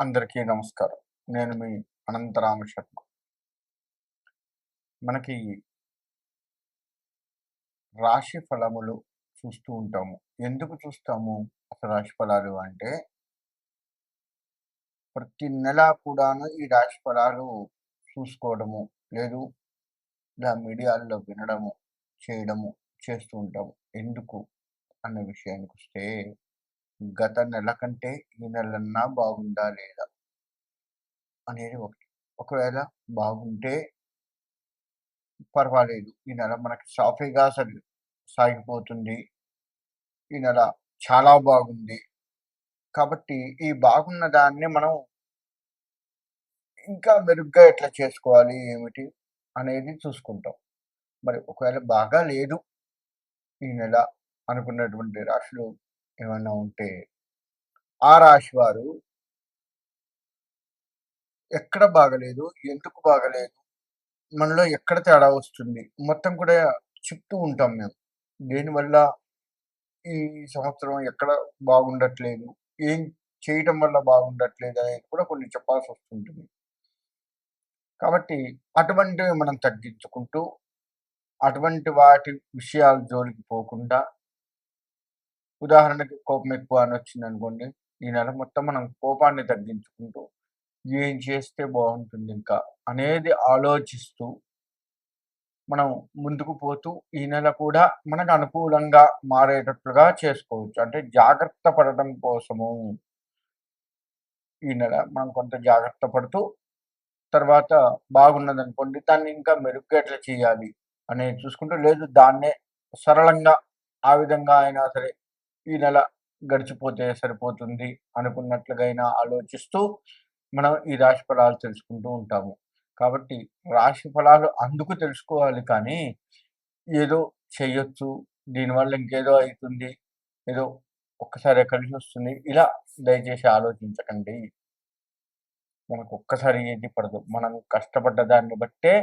అందరికీ నమస్కారం. నేను మీ అనంతరామ శర్మ. మనకి రాశి ఫలములు చూస్తూ ఉంటాము. ఎందుకు చూస్తాము అసలు రాశి ఫలాలు అంటే, ప్రతి నెల కూడాను ఈ రాశి ఫలాలు చూసుకోవడము, లేదు ఇలా మీడియాల్లో వినడము, చేయడము చేస్తూ ఉంటాము. ఎందుకు అన్న విషయానికొస్తే, గత నెల కంటే ఈ నెలన్నా బాగుందా లేదా అనేది ఒకటి. ఒకవేళ బాగుంటే పర్వాలేదు. ఈ నెల మనకి సాఫీగా సాగిపోతుంది. ఈ నెల చాలా బాగుంది. కాబట్టి ఈ బాగున్న దాన్ని మనం ఇంకా మెరుగ్గా ఎట్లా చేసుకోవాలి, ఏమిటి అనేది చూసుకుంటాం. మరి ఒకవేళ బాగా లేదు ఈ నెల అనుకున్నటువంటి రాశులు ఏమన్నా ఉంటే, ఆ రాశి వారు ఎక్కడ బాగలేదు, ఎందుకు బాగలేదు, మనలో ఎక్కడ తేడా వస్తుంది, మొత్తం కూడా చెప్తూ ఉంటాం మేము. దేనివల్ల ఈ సంవత్సరం ఎక్కడ బాగుండట్లేదు, ఏం చేయటం వల్ల బాగుండట్లేదు అనేది కూడా కొన్ని చెప్పాల్సొస్తుంటుంది. కాబట్టి అటువంటివి మనం తగ్గించుకుంటూ, అటువంటి వాటి విషయాల జోలికి పోకుండా, ఉదాహరణకి కోపం ఎక్కువ అని వచ్చిందనుకోండి, ఈ నెల మొత్తం మనం కోపాన్ని తగ్గించుకుంటూ, ఏం చేస్తే బాగుంటుంది ఇంకా అనేది ఆలోచిస్తూ, మనం ముందుకు పోతూ ఈ నెల కూడా మనకు అనుకూలంగా మారేటట్లుగా చేసుకోవచ్చు. అంటే జాగ్రత్త పడటం కోసము ఈ నెల మనం కొంత జాగ్రత్త పడుతూ, తర్వాత బాగున్నదనుకోండి, దాన్ని ఇంకా మెరుగ్గా ఎట్లా చేయాలి అనేది చూసుకుంటూ, లేదు దాన్నే సరళంగా ఆ విధంగా అయినా సరే ఈ నెల గడిచిపోతే సరిపోతుంది అనుకున్నట్లుగా అయినా ఆలోచిస్తూ, మనం ఈ రాశి ఫలాలు తెలుసుకుంటూ ఉంటాము. కాబట్టి రాశి ఫలాలు అందుకు తెలుసుకోవాలి కానీ, ఏదో చెయ్యొచ్చు, దీనివల్ల ఇంకేదో అయితుంది, ఏదో ఒక్కసారే కలిసొస్తుంది, ఇలా దయచేసి ఆలోచించకండి. మనకు ఒక్కసారి ఏది పడదు. మనం కష్టపడ్డ దాన్ని బట్టే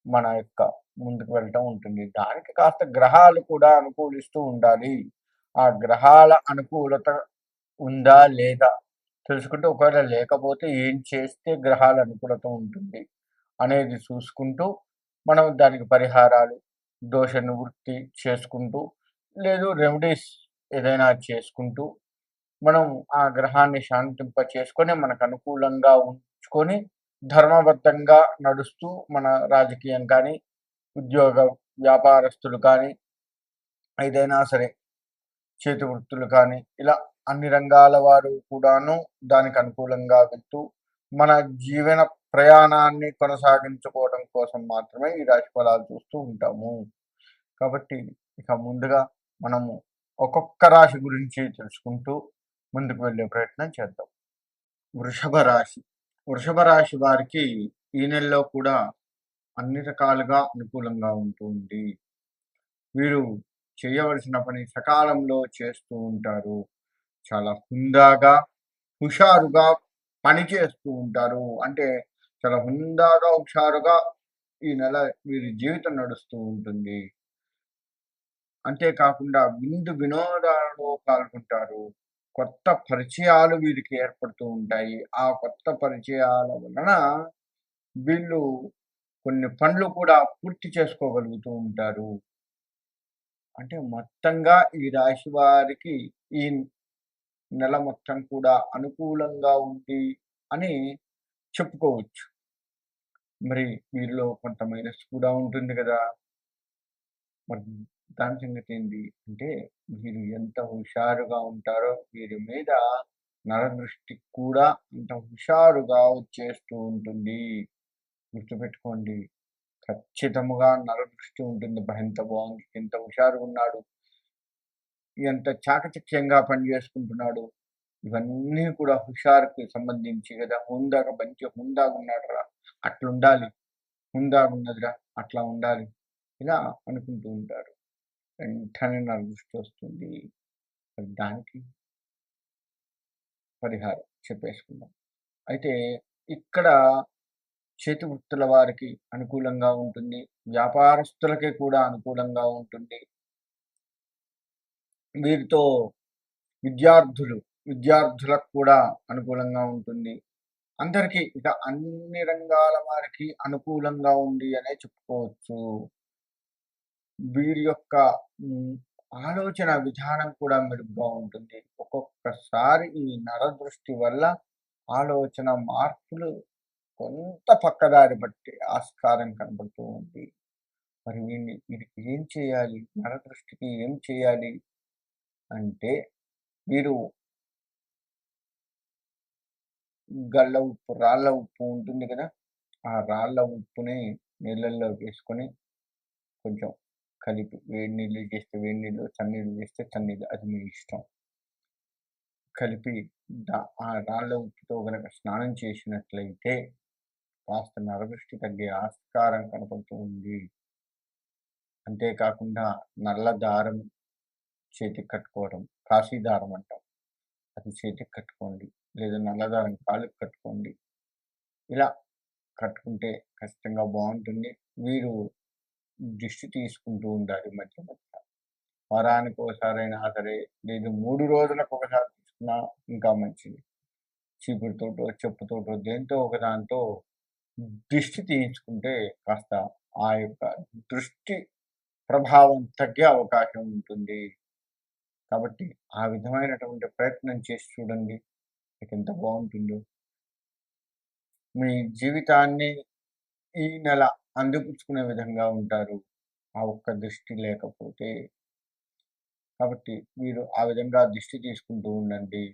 మన యొక్క ముందుకు వెళ్ళటం ఉంటుంది. దానికి కాస్త గ్రహాలు కూడా అనుకూలిస్తూ ఉండాలి. ఆ గ్రహాల అనుకూలత ఉందా? లేదా? తెలుసుకుంటే, ఒకవేళ లేకపోతే ఏం చేస్తే గ్రహాల అనుకూలత ఉంటుంది అనేది చూసుకుంటూ, మనం దానికి పరిహారాలు, దోష నివృత్తి చేసుకుంటూ, లేదు రెమెడీస్ ఏదైనా చేసుకుంటూ, మనం ఆ గ్రహాన్ని శాంతింప చేసుకొని, మనకు అనుకూలంగా ఉంచుకొని, ధర్మబద్ధంగా నడుస్తూ మన రాజకీయం కానీ, ఉద్యోగ వ్యాపారస్తులు కానీ, ఏదైనా సరే చేతి వృత్తులు కానీ, ఇలా అన్ని రంగాల వారు కూడాను దానికి అనుకూలంగా వెళ్తూ, మన జీవన ప్రయాణాన్ని కొనసాగించుకోవడం కోసం మాత్రమే ఈ రాశి ఫలాలు చూస్తూ ఉంటాము. కాబట్టి ఇక ముందుగా మనము ఒక్కొక్క రాశి గురించి తెలుసుకుంటూ ముందుకు వెళ్ళే ప్రయత్నం చేద్దాం. వృషభ రాశి. వృషభ రాశి వారికి ఈ నెలలో కూడా అన్ని రకాలుగా అనుకూలంగా ఉంటుంది. వీరు చేయవలసిన పని సకాలంలో చేస్తూ ఉంటారు. చాలా హుందాగా, హుషారుగా పని చేస్తూ ఉంటారు. అంటే చాలా హుందాగా, హుషారుగా ఈ నెల వీరి జీవితం నడుస్తూ ఉంటుంది. అంతేకాకుండా విందు వినోదాలలో పాల్గొంటారు. కొత్త పరిచయాలు వీరికి ఏర్పడుతూ ఉంటాయి. ఆ కొత్త పరిచయాల వలన వీళ్ళు కొన్ని పనులు కూడా పూర్తి చేసుకోగలుగుతూ ఉంటారు. అంటే మొత్తంగా ఈ రాశి వారికి ఈ నెల మొత్తం కూడా అనుకూలంగా ఉంది అని చెప్పుకోవచ్చు. మరి వీరిలో కొంత మైనస్ కూడా ఉంటుంది గదా! మరి దాని సంగతేంది అంటే, వీరు ఎంత హుషారుగా ఉంటారో, వీరి మీద నరదృష్టి కూడా అంత హుషారుగా వచ్చేస్తూ ఉంటుంది. గుర్తుపెట్టుకోండి. ఖచ్చితముగా నరదృష్టి ఉంటుంది. అబ్బా! ఎంత బాగుంది, ఎంత హుషారుగున్నాడు, ఎంత చాకచక్యంగా పనిజేసుకుంటున్నాడు. ఇవన్నీ కూడా హుషారుకి సంబంధించి గదా! హుందాగా మంచి హుందాగున్నాడురా, అట్లుండాలి. హుందాగున్నదిరా, అట్లా ఉండాలి. ఇలా అనుకుంటూ ఉంటారు. వెంటనే నాకు దృష్టొస్తుంది. మరి దానికి పరిహారం చెప్పేసుకుందాం. అయితే ఇక్కడ చేతి వృత్తుల వారికి అనుకూలంగా ఉంటుంది. వ్యాపారస్తులకి కూడా అనుకూలంగా ఉంటుంది. వీరితో విద్యార్థులు విద్యార్థులకు కూడా అనుకూలంగా ఉంటుంది. అందరికీ ఇక అన్ని రంగాల వారికి అనుకూలంగా ఉంది అనే చెప్పుకోవచ్చు. వీరి యొక్క హ్మ్, ఆలోచన విధానం కూడా మెరుగ్గా ఉంటుంది. ఒక్కొక్కసారి ఈ నరదృష్టి వల్ల ఆలోచన మార్పులు కొంత పక్కదారి పట్టే ఆస్కారం కనబడుతూ ఉంది. మరి వీరికి ఏం చేయాలి? నరదృష్టికి ఏం చేయాలి? అంటే మీరు గళ్ళ ఉప్పు, రాళ్ళ ఉప్పు ఉంటుంది కదా! ఆ రాళ్ళ ఉప్పుని నీళ్ళల్లో వేసుకొని కొంచెం కలిపి వేడి నీళ్ళు చేస్తే వేడి నీళ్ళు, చన్నీళ్ళు చేస్తే చన్నీళ్ళు అది మీ ఇష్టం. కలిపి ఆ రాళ్ళ ఉప్పుతో గనక స్నానం చేసినట్లయితే కాస్త నరదృష్టి తగ్గే ఆస్కారం కనపడుతూ ఉంది. అంతేకాకుండా నల్ల దారం చేతికి కట్టుకోవడం, కాశీ దారం అంటాం. అది చేతికి కట్టుకోండి. లేదా నల్ల దారం కాళ్ళకి కట్టుకోండి. ఇలా కట్టుకుంటే ఖచ్చితంగా బావుంటుంది. వీరు దిష్టి తీసుకుంటూ ఉండాలి మధ్య మధ్య. వారానికోసారైనా సరే, లేదు 3 రోజులకొకసారి తీసుకున్నా ఇంకా మంచిది. చీపురుతోటో, చెప్పుతోటో దేనితో ఒక దాంతో దిష్టి తీయించుకుంటే కాస్త ఆ యొక్క దృష్టి ప్రభావం తగ్గే అవకాశం ఉంటుంది. కాబట్టి ఆ విధమైనటువంటి ప్రయత్నం చేసి చూడండి. మీకెంత బావుంటుందో. మీ జీవితాన్ని ఈ నెల అందిపుచ్చుకునే విధంగా ఉంటారు. ఆ ఒక్క దృష్టి లేకపోతే. కాబట్టి మీరు ఆ విధంగా దిష్టి తీసుకుంటూ ఉండండి.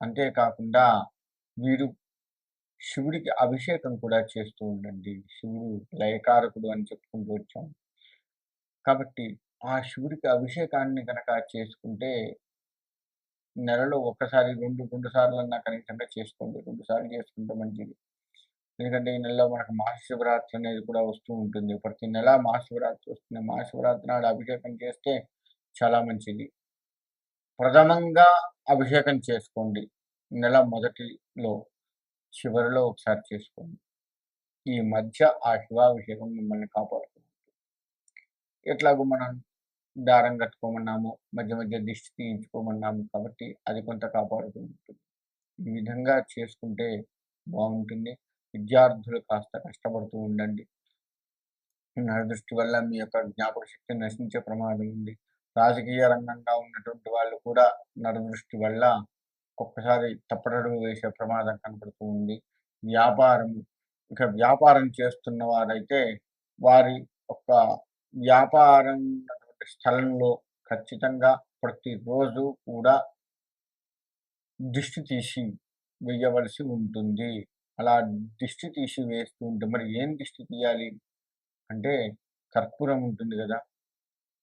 అంతేకాకుండా మీరు శివుడికి అభిషేకం కూడా చేస్తూ ఉండండి. శివుడు లయకారకుడు అని చెప్పుకుంటూ వచ్చాం. కాబట్టి ఆ శివుడికి అభిషేకాన్ని గనక చేసుకుంటే నెలలో ఒక్కసారి 2 సార్లన్నా కనీసంగా చేసుకోండి. 2 సార్లు చేసుకుంటే మంచిది. ఎందుకంటే ఈ నెలలో మనకు మహాశివరాత్రి అనేది కూడా వస్తూ ఉంటుంది. ప్రతి నెల మహాశివరాత్రి వస్తుంది. మహాశివరాత్రి నాడు అభిషేకం చేస్తే చాలా మంచిది. ప్రథమంగా అభిషేకం చేసుకోండి. నెల మొదటిలో, చివరిలో ఒకసారి చేసుకోండి. ఈ మధ్య ఆ శివాభిషేకం మిమ్మల్ని కాపాడుతుంది. ఎట్లాగో మనం దారం కట్టుకోమన్నాము, మధ్య మధ్య దిష్టి తీయించుకోమన్నాము కాబట్టి అది కొంత కాపాడుతూ ఉంటుంది. ఈ విధంగా చేసుకుంటే బావుంటుంది. విద్యార్థులు కాస్త కష్టపడుతూ ఉండండి. నరదృష్టి వల్ల మీ యొక్క జ్ఞాపక శక్తి నశించే ప్రమాదం ఉంది. రాజకీయ రంగంగా ఉన్నటువంటి వాళ్ళు కూడా నరదృష్టి వల్ల ఒక్కొక్కసారి తప్పటడుగు వేసే ప్రమాదం కనపడుతూ ఉంది. వ్యాపారం వ్యాపారం చేస్తున్న వారైతే వారి యొక్క వ్యాపారం ఉన్నటువంటి స్థలంలో ఖచ్చితంగా ప్రతిరోజు కూడా దిష్టి తీసి వేయవలసి ఉంటుంది. అలా దిష్టి తీసి వేస్తూ ఉంటే మరి ఏం దిష్టి తీయాలి? అంటే కర్పూరం ఉంటుంది గదా!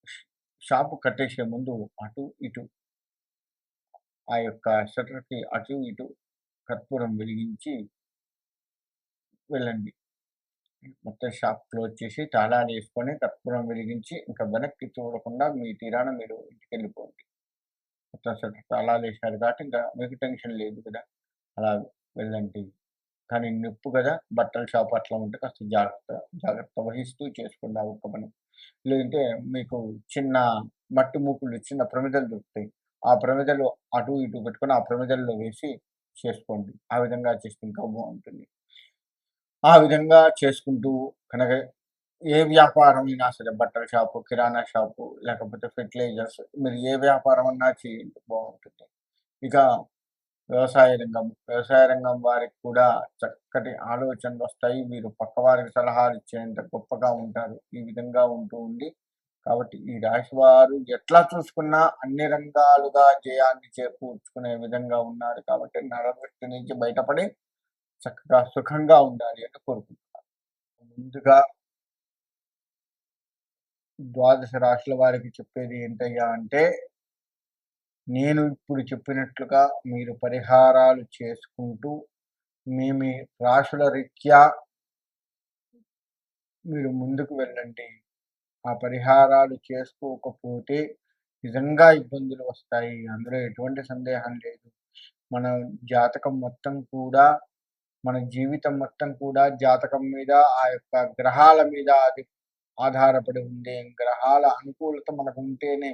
ష్ షాపు కట్టేసే ముందు అటు, ఇటు ఆ యొక్క షట్టర్‌కి అటు, ఇటు కర్పూరం వెలిగించి వెళ్ళండి. మొత్తం షాప్ క్లోజ్ చేసి తాళాలేసుకొని కర్పూరం వెలిగించి ఇంకా వెనక్కి చూడకుండా మీ తీరాన మీరు ఇంటికెళ్ళిపోండి. మొత్తం షట్టర్ తాళాలేశారు కాబట్టి ఇంకా మీకు టెన్షన్ లేదు కదా! అలా వెళ్ళండి. కానీ నొప్పు గదా! బట్టల షాప్ అట్లా ఉంటే కాస్త జాగ్రత్త వహిస్తూ చేసుకోండి ఆ ఒక్క పని. లేదంటే మీకు చిన్న మట్టి మూకులు, చిన్న ప్రమిదలు దొరుకుతాయి. ఆ ప్రమిదలు అటు, ఇటు పెట్టుకొని ఆ ప్రమిదల్లో వేసి చేసుకోండి. ఆ విధంగా చేస్తే ఇంకా బావుంటుంది. ఆ విధంగా చేసుకుంటూ కనుక ఏ వ్యాపారమైనా సరే బట్టల షాపు, కిరాణా షాపు లేకపోతే ఫెర్టిలైజర్స్ మీరు ఏ వ్యాపారం అన్నా చేయండి బావుంటుంది. ఇక వ్యవసాయ రంగం వారికి కూడా చక్కటి ఆలోచనలొస్తాయి. మీరు పక్కవారికి సలహాలు ఇచ్చేంత గొప్పగా ఉంటారు. ఈ విధంగా ఉంటూ ఉంది. కాబట్టి ఈ రాశి వారు ఎట్లా చూసుకున్నా అన్ని రంగాలుగా జయాన్ని చేకూర్చుకునే విధంగా ఉన్నారు కాబట్టి నరదృష్టి నుంచి బయటపడి చక్కగా సుఖంగా ఉండాలి అని కోరుకుంటున్నాను. ముందుగా ద్వాదశ రాశుల వారికి చెప్పేది ఏంటయ్యా అంటే, నేను ఇప్పుడు చెప్పినట్లుగా మీరు పరిహారాలు చేసుకుంటూ మీ మీ రాశుల రీత్యా మీరు ముందుకు వెళ్ళండి. ఆ పరిహారాలు చేసుకోకపోతే నిజంగా ఇబ్బందులు వస్తాయి. అందులో ఎటువంటి సందేహం లేదు. మన జాతకం మొత్తం కూడా మన జీవితం మొత్తం కూడా జాతకం మీద, ఆ యొక్క గ్రహాల మీద అది ఆధారపడి ఉంది. గ్రహాల అనుకూలత మనకుంటేనే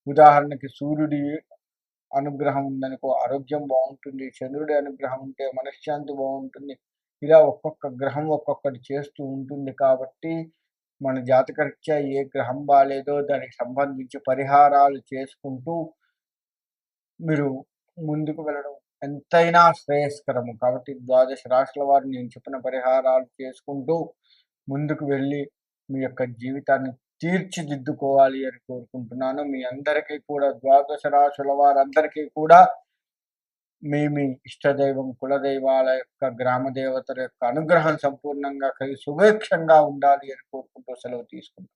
ఉదాహరణకి సూర్యుడి అనుగ్రహం ఉందనుకో ఆరోగ్యం బావుంటుంది. చంద్రుడి అనుగ్రహం ఉంటే మనశ్శాంతి బావుంటుంది. ఇలా ఒక్కొక్క గ్రహం ఒక్కొక్కటి చేస్తూ ఉంటుంది కాబట్టి, మన జాతకరీత్యా ఏ గ్రహం బాలేదో దానికి సంబంధించి పరిహారాలు చేసుకుంటూ మీరు ముందుకు వెళ్ళడం ఎంతైనా శ్రేయస్కరము. కాబట్టి ద్వాదశ రాశుల వారు నేను చెప్పిన పరిహారాలు చేసుకుంటూ ముందుకు వెళ్ళి మీ యొక్క జీవితాన్ని తీర్చిదిద్దుకోవాలి అని కోరుకుంటున్నాను. మీ అందరికీ కూడా ద్వాదశ రాశుల వారందరికీ కూడా మీ ఇష్టదైవం, కులదైవాల యొక్క గ్రామ దేవతల యొక్క అనుగ్రహం సంపూర్ణంగా కలిగి సుభిక్షంగా ఉండాలి అని కోరుకుంటూ సెలవు తీసుకుంటున్నాను.